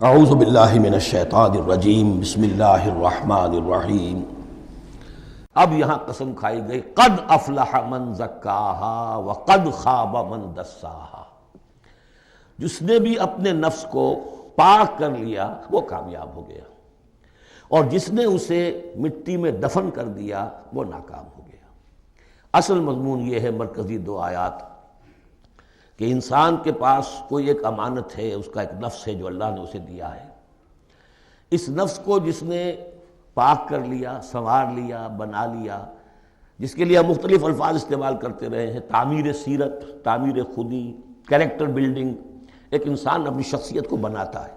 اعوذ باللہ من الشیطان الرجیم بسم اللہ الرحمن الرحیم۔ اب یہاں قسم کھائی گئی قد افلح من زکاہا وقد خاب من دساہا، جس نے بھی اپنے نفس کو پاک کر لیا وہ کامیاب ہو گیا، اور جس نے اسے مٹی میں دفن کر دیا وہ ناکام ہو گیا۔ اصل مضمون یہ ہے، مرکزی دو آیات، کہ انسان کے پاس کوئی ایک امانت ہے، اس کا ایک نفس ہے جو اللہ نے اسے دیا ہے۔ اس نفس کو جس نے پاک کر لیا، سنوار لیا، بنا لیا، جس کے لیے ہم مختلف الفاظ استعمال کرتے رہے ہیں، تعمیر سیرت، تعمیر خودی، کریکٹر بلڈنگ، ایک انسان اپنی شخصیت کو بناتا ہے۔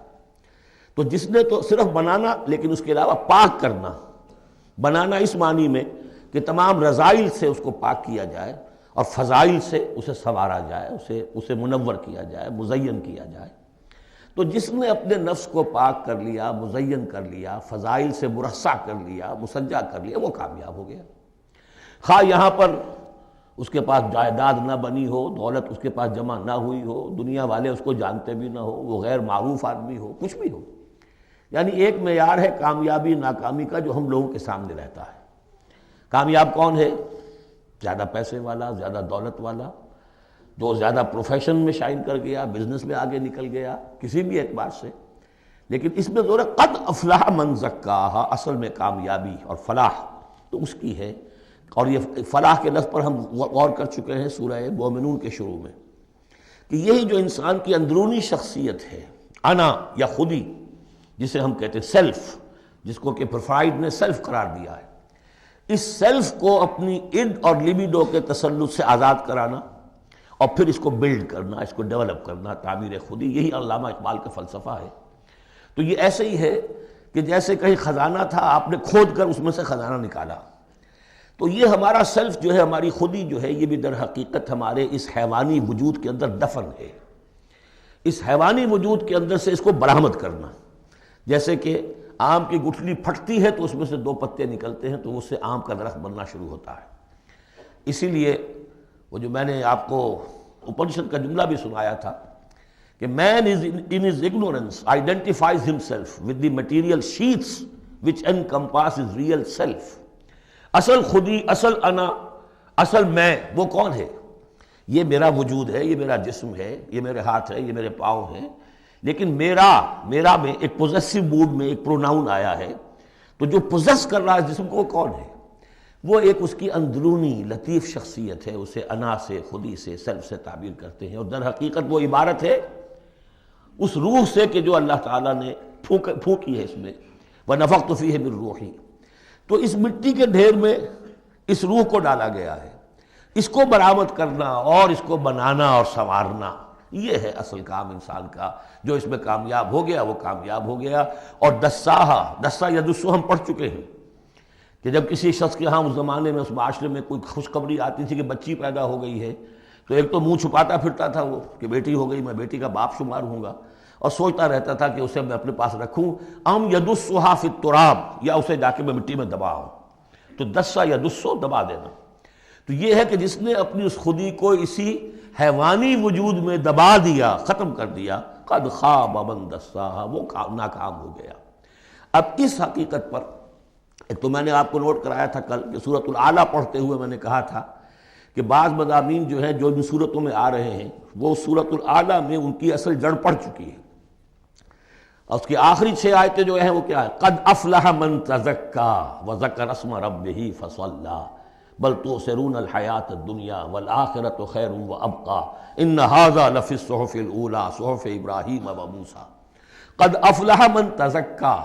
تو جس نے تو صرف بنانا، لیکن اس کے علاوہ پاک کرنا، بنانا اس معنی میں کہ تمام رذائل سے اس کو پاک کیا جائے اور فضائل سے اسے سنوارا جائے، اسے منور کیا جائے، مزین کیا جائے۔ تو جس نے اپنے نفس کو پاک کر لیا، مزین کر لیا، فضائل سے مرصع کر لیا، مسجع کر لیا، وہ کامیاب ہو گیا۔ خواہ یہاں پر اس کے پاس جائیداد نہ بنی ہو، دولت اس کے پاس جمع نہ ہوئی ہو، دنیا والے اس کو جانتے بھی نہ ہو، وہ غیر معروف آدمی ہو، کچھ بھی ہو، یعنی ایک معیار ہے کامیابی ناکامی کا جو ہم لوگوں کے سامنے رہتا ہے۔ کامیاب کون ہے؟ زیادہ پیسے والا، زیادہ دولت والا، جو زیادہ پروفیشن میں شائن کر گیا، بزنس میں آگے نکل گیا، کسی بھی اعتبار سے۔ لیکن اس میں زور ہے قد افلح من زکاہا، اصل میں کامیابی اور فلاح تو اس کی ہے۔ اور یہ فلاح کے لفظ پر ہم غور کر چکے ہیں سورہ مومنون کے شروع میں، کہ یہی جو انسان کی اندرونی شخصیت ہے، انا یا خودی، جسے ہم کہتے ہیں سیلف، جس کو کہ پروفائڈ نے سیلف قرار دیا ہے، اس سیلف کو اپنی اڈ اور لیبیڈو کے تسلط سے آزاد کرانا اور پھر اس کو بلڈ کرنا، اس کو ڈیولپ کرنا، تعمیر خودی، یہی علامہ اقبال کا فلسفہ ہے۔ تو یہ ایسے ہی ہے کہ جیسے کہیں خزانہ تھا، آپ نے کھود کر اس میں سے خزانہ نکالا۔ تو یہ ہمارا سیلف جو ہے، ہماری خودی جو ہے، یہ بھی در حقیقت ہمارے اس حیوانی وجود کے اندر دفن ہے۔ اس حیوانی وجود کے اندر سے اس کو برآمد کرنا، جیسے کہ آم کی گٹھلی پھٹتی ہے تو اس میں سے دو پتے نکلتے ہیں، تو اس سے آم کا درخت بننا شروع ہوتا ہے۔ اسی لیے وہ جو میں نے آپ کو اپنشد کا جملہ بھی سنایا تھا کہ man is in his ignorance identifies himself with the material sheaths which encompass his real self۔ اصل خودی، اصل انا، اصل میں وہ کون ہے؟ یہ میرا وجود ہے، یہ میرا جسم ہے، یہ میرے ہاتھ ہے، یہ میرے پاؤں ہیں، لیکن میرا میں ایک پوزیسو موڈ میں ایک پروناؤن آیا ہے، تو جو پوزیس کر رہا ہے جسم کو وہ کون ہے؟ وہ ایک اس کی اندرونی لطیف شخصیت ہے، اسے انا سے، خودی سے، سیلف سے تعبیر کرتے ہیں، اور در حقیقت وہ عبارت ہے اس روح سے کہ جو اللہ تعالیٰ نے پھونکی ہے اس میں، وَنَفَخْتُ فِيهِ مِن رُوحِي۔ تو اس مٹی کے ڈھیر میں اس روح کو ڈالا گیا ہے۔ اس کو برآمد کرنا اور اس کو بنانا اور سنوارنا، یہ ہے اصل کام انسان کا۔ جو اس میں کامیاب ہو گیا وہ کامیاب ہو گیا۔ اور دسا یدسو ہم پڑھ چکے ہیں کہ جب کسی شخص کے ہاں اس زمانے میں، اس معاشرے میں کوئی خوشخبری آتی تھی کہ بچی پیدا ہو گئی ہے، تو ایک تو منہ چھپاتا پھرتا تھا وہ کہ بیٹی ہو گئی، میں بیٹی کا باپ شمار ہوں گا، اور سوچتا رہتا تھا کہ اسے میں اپنے پاس رکھوں، ام یدسھا فی التراب، یا اسے جا کے میں مٹی میں دباؤں۔ تو دسا یدسو، دبا دینا۔ تو یہ ہے کہ جس نے اپنی اس خودی کو اسی حیوانی وجود میں دبا دیا، ختم کر دیا، قد خاب من دساہا، وہ ناکام ہو گیا۔ اب اس حقیقت پر ایک تو میں نے آپ کو نوٹ کرایا تھا کل کہ سورۃ الاعلیٰ پڑھتے ہوئے میں نے کہا تھا کہ بعض مضامین جو ہیں جو ان صورتوں میں آ رہے ہیں، وہ سورۃ الاعلیٰ میں ان کی اصل جڑ پڑ چکی ہے، اور اس کی آخری 6 آیتیں جو ہیں وہ کیا ہے؟ قد افلح من تزکا وذکر اسم ربہ فصلی بل تؤثرون الحیاۃ الدنیا والآخرۃ خیر وابقی ان ھذا لفی الصحف الاولی صحف ابراہیم وموسیٰ۔ قد افلح من تزکا،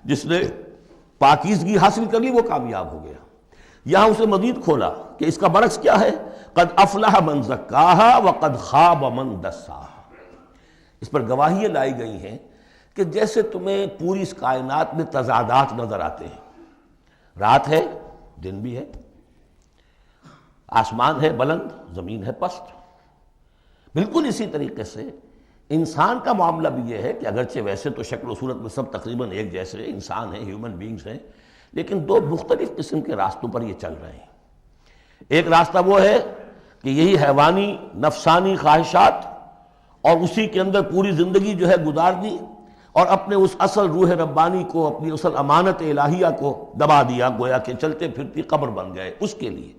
جس نے پاکیزگی حاصل کر لی وہ کامیاب ہو گیا۔ یہاں اسے مزید کھولا کہ اس کا برعکس کیا ہے؟ قد افلح من زکاہا وقد خاب من دساہا۔ اس پر گواہیاں لائی گئی ہیں کہ جیسے تمہیں پوری اس کائنات میں تضادات نظر آتے ہیں، رات ہے، دن بھی ہے، آسمان ہے بلند، زمین ہے پست، بالکل اسی طریقے سے انسان کا معاملہ بھی یہ ہے کہ اگرچہ ویسے تو شکل و صورت میں سب تقریباً ایک جیسے انسان ہیں، ہیومن بینگز ہیں، لیکن دو مختلف قسم کے راستوں پر یہ چل رہے ہیں۔ ایک راستہ وہ ہے کہ یہی حیوانی نفسانی خواہشات اور اسی کے اندر پوری زندگی جو ہے گزار دی، اور اپنے اس اصل روح ربانی کو، اپنی اصل امانت الہیہ کو دبا دیا، گویا کہ چلتے پھرتی قبر بن گئے اس کے لیے۔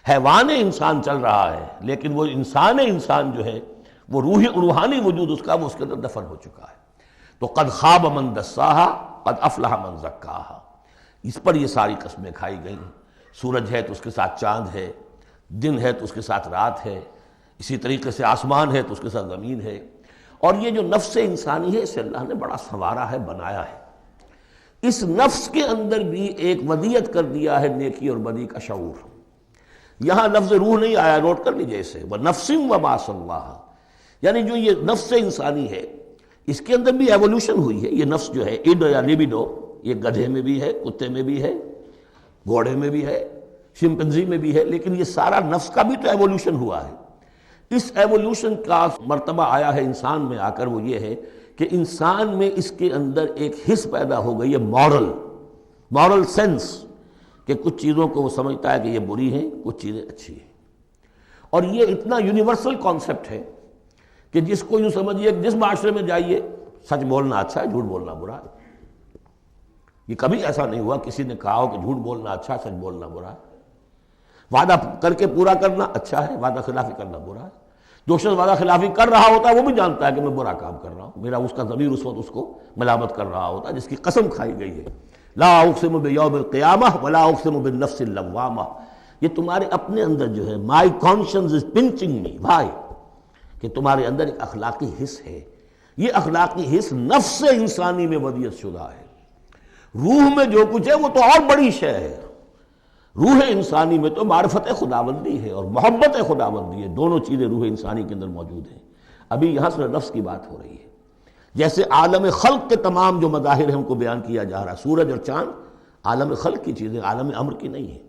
حیوان انسان چل رہا ہے لیکن وہ انسان جو ہے وہ روحانی وجود اس کا وہ اس کے اندر دفن ہو چکا ہے۔ تو قد خواب من دساہا قد افلح من زکاہا، اس پر یہ ساری قسمیں کھائی گئیں۔ سورج ہے تو اس کے ساتھ چاند ہے، دن ہے تو اس کے ساتھ رات ہے، اسی طریقے سے آسمان ہے تو اس کے ساتھ زمین ہے۔ اور یہ جو نفس انسانی ہے اسے اللہ نے بڑا سنوارا ہے، بنایا ہے۔ اس نفس کے اندر بھی ایک ودیت کر دیا ہے نیکی اور بدی کا شعور۔ یہاں لفظ روح نہیں آیا، نوٹ کر لیجئے اسے، وَنَفْسٍ وَمَا سَوَّاهَا، یعنی جو یہ نفس انسانی ہے اس کے اندر بھی ایولیوشن ہوئی ہے۔ یہ نفس جو ہے اِڈ یا لیبیڈو، یہ گدھے میں بھی ہے، کتے میں بھی ہے، گھوڑے میں بھی ہے، شمپنزی میں بھی ہے، لیکن یہ سارا نفس کا بھی تو ایولیوشن ہوا ہے۔ اس ایولیوشن کا مرتبہ آیا ہے انسان میں آ کر، وہ یہ ہے کہ انسان میں اس کے اندر ایک حس پیدا ہو گئی ہے، مورل سینس، کہ کچھ چیزوں کو وہ سمجھتا ہے کہ یہ بری ہیں، کچھ چیزیں اچھی ہیں۔ اور یہ اتنا یونیورسل کانسیپٹ ہے کہ جس کو یوں سمجھیے کہ جس معاشرے میں جائیے سچ بولنا اچھا ہے، جھوٹ بولنا برا ہے۔ یہ کبھی ایسا نہیں ہوا کسی نے کہا ہو کہ جھوٹ بولنا اچھا ہے، سچ بولنا برا ہے۔ وعدہ کر کے پورا کرنا اچھا ہے، وعدہ خلافی کرنا برا ہے۔ جو شخص وعدہ خلافی کر رہا ہوتا ہے وہ بھی جانتا ہے کہ میں برا کام کر رہا ہوں، میرا اس کا ضمیر اس وقت اس کو ملامت کر رہا ہوتا ہے، جس کی قسم کھائی گئی ہے، لا اقسم بیوم القیامہ ولا اقسم بالنفس اللوامہ۔ یہ تمہارے اپنے اندر جو ہے، مائی کانشنس از پنچنگ می بھائی، کہ تمہارے اندر ایک اخلاقی حس ہے۔ یہ اخلاقی حس نفس انسانی میں ودیت شدہ ہے۔ روح میں جو کچھ ہے وہ تو اور بڑی شے ہے۔ روح انسانی میں تو معرفت خداوندی ہے اور محبت خداوندی ہے، دونوں چیزیں روح انسانی کے اندر موجود ہیں۔ ابھی یہاں سے نفس کی بات ہو رہی ہے۔ جیسے عالم خلق کے تمام جو مظاہر ہیں ان کو بیان کیا جا رہا ہے، سورج اور چاند عالم خلق کی چیزیں، عالم امر کی نہیں ہیں۔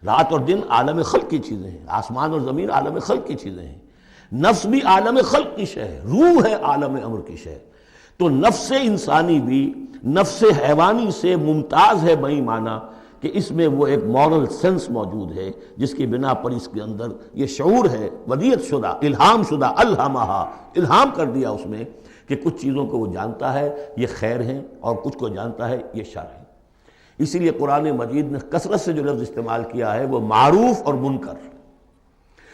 رات اور دن عالم خلق کی چیزیں ہیں، آسمان اور زمین عالم خلق کی چیزیں ہیں۔ نفس بھی عالم خلق کی شے ہے، روح ہے عالم امر کی شے۔ تو نفس انسانی بھی نفس حیوانی سے ممتاز ہے بئی معنی کہ اس میں وہ ایک مورل سینس موجود ہے، جس کی بنا پر اس کے اندر یہ شعور ہے، ودیت شدہ، الہام شدہ، الہمہا، الہام کر دیا اس میں کہ کچھ چیزوں کو وہ جانتا ہے یہ خیر ہیں اور کچھ کو جانتا ہے یہ شر ہے۔ اسی لیے قرآن مجید نے کثرت سے جو لفظ استعمال کیا ہے وہ معروف اور منکر۔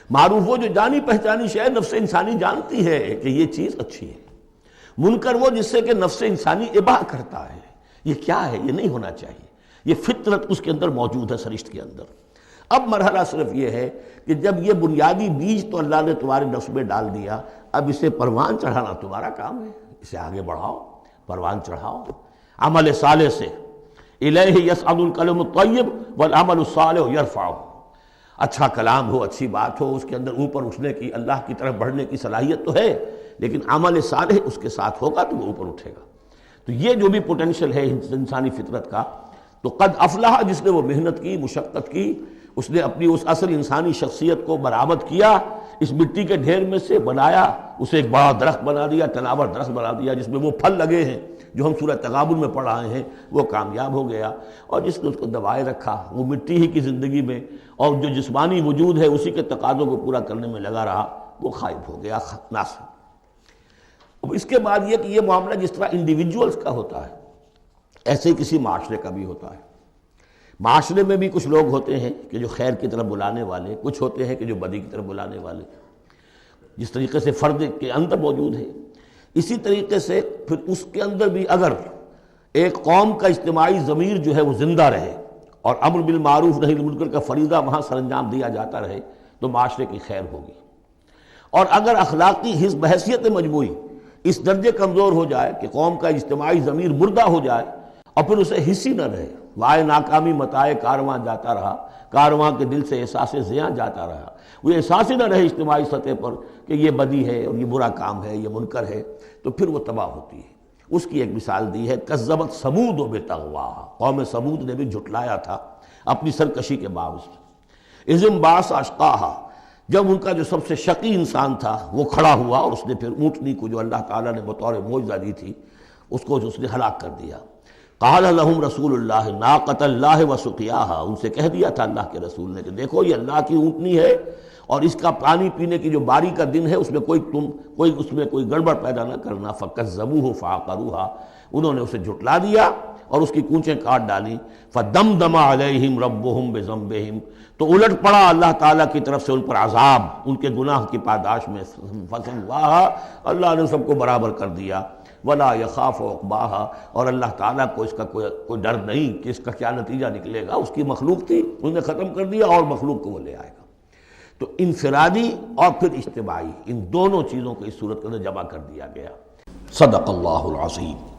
معروف وہ جو جانی پہچانی شے نفس انسانی جانتی ہے کہ یہ چیز اچھی ہے، منکر وہ جس سے کہ نفس انسانی اباہ کرتا ہے، یہ کیا ہے، یہ نہیں ہونا چاہیے، یہ فطرت اس کے اندر موجود ہے، سرشت کے اندر۔ اب مرحلہ صرف یہ ہے کہ جب یہ بنیادی بیج تو اللہ نے تمہارے نفس میں ڈال دیا، اب اسے پروان چڑھانا تمہارا کام ہے، اسے آگے بڑھاؤ، پروان چڑھاؤ عمل صالح سے۔ الیہ یصعد الکلم الطیب والعمل الصالح یرفعہ، اچھا کلام ہو، اچھی بات ہو، اس کے اندر اوپر اٹھنے کی، اللہ کی طرف بڑھنے کی صلاحیت تو ہے، لیکن عمل صالح اس کے ساتھ ہوگا تو وہ اوپر اٹھے گا۔ تو یہ جو بھی پوٹینشل ہے انسانی فطرت کا، تو قد افلح، جس نے وہ محنت کی، مشقت کی، اس نے اپنی اس اصل انسانی شخصیت کو برآمد کیا، اس مٹی کے ڈھیر میں سے بنایا، اسے ایک بڑا درخت بنا دیا، تناور درخت بنا دیا جس میں وہ پھل لگے ہیں جو ہم سورہ تغابن میں پڑھ رہے ہیں، وہ کامیاب ہو گیا۔ اور جس نے اس کو دبائے رکھا، وہ مٹی ہی کی زندگی میں اور جو جسمانی وجود ہے اسی کے تقاضوں کو پورا کرنے میں لگا رہا، وہ غائب ہو گیا، ناس۔ اب اس کے بعد یہ کہ یہ معاملہ جس طرح انڈیویجولز کا ہوتا ہے ایسے ہی کسی معاشرے کا بھی ہوتا ہے۔ معاشرے میں بھی کچھ لوگ ہوتے ہیں کہ جو خیر کی طرف بلانے والے، کچھ ہوتے ہیں کہ جو بدی کی طرف بلانے والے، جس طریقے سے فرد کے اندر موجود ہے اسی طریقے سے پھر اس کے اندر بھی اگر ایک قوم کا اجتماعی ضمیر جو ہے وہ زندہ رہے اور امر بالمعروف نہی عن المنکر کا فریضہ وہاں سر انجام دیا جاتا رہے تو معاشرے کی خیر ہوگی۔ اور اگر اخلاقی حس بحیثیت مجموعی اس درجے کمزور ہو جائے کہ قوم کا اجتماعی ضمیر مردہ ہو جائے اور پھر اسے حس ہی نہ رہے، وائے ناکامی متائے کارواں جاتا رہا، کارواں کے دل سے احساس زیاں جاتا رہا، وہ احساس ہی نہ رہے اجتماعی سطح پر کہ یہ بدی ہے اور یہ برا کام ہے، یہ منکر ہے، تو پھر وہ تباہ ہوتی ہے۔ اس کی ایک مثال دی ہے، کذبت ثمود بطغواہا، قوم ثمود نے بھی جھٹلایا تھا اپنی سرکشی کے باوجود۔ اذ انبعث اشقاہا، جب ان کا جو سب سے شقی انسان تھا وہ کھڑا ہوا اور اس نے پھر اونٹنی کو جو اللہ تعالیٰ نے بطور معجزہ دی تھی اس کو اس نے ہلاک کر دیا۔ قال لهم رسول اللہ ناقۃ اللہ وسقیاہا، ان سے کہہ دیا تھا اللہ کے رسول نے کہ دیکھو یہ اللہ کی اونٹنی ہے اور اس کا پانی پینے کی جو باری کا دن ہے اس میں کوئی گڑبڑ پیدا نہ کرنا۔ فَكَذَّبُوهُ فَعَقَرُوهَا، انہوں نے اسے جھٹلا دیا اور اس کی کونچیں کاٹ ڈالی۔ فَدَمْدَمَ عَلَيْهِمْ رَبُّهُمْ بِذَنبِهِمْ، تو الٹ پڑا اللہ تعالیٰ کی طرف سے ان پر عذاب ان کے گناہ کی پاداش میں۔ فَسَوَّاهَا، اللہ نے سب کو برابر کر دیا۔ وَلَا يَخَافُ عُقْبَاهَا، اور اللہ تعالیٰ کو اس کا کوئی ڈر نہیں کہ اس کا کیا نتیجہ نکلے گا، اس کی مخلوق تھی اس نے ختم کر دیا اور مخلوق کو وہ لے آئے گا۔ تو انفرادی اور پھر اجتماعی، ان دونوں چیزوں کو اس صورت کے اندر جمع کر دیا گیا۔ صدق اللہ العظیم۔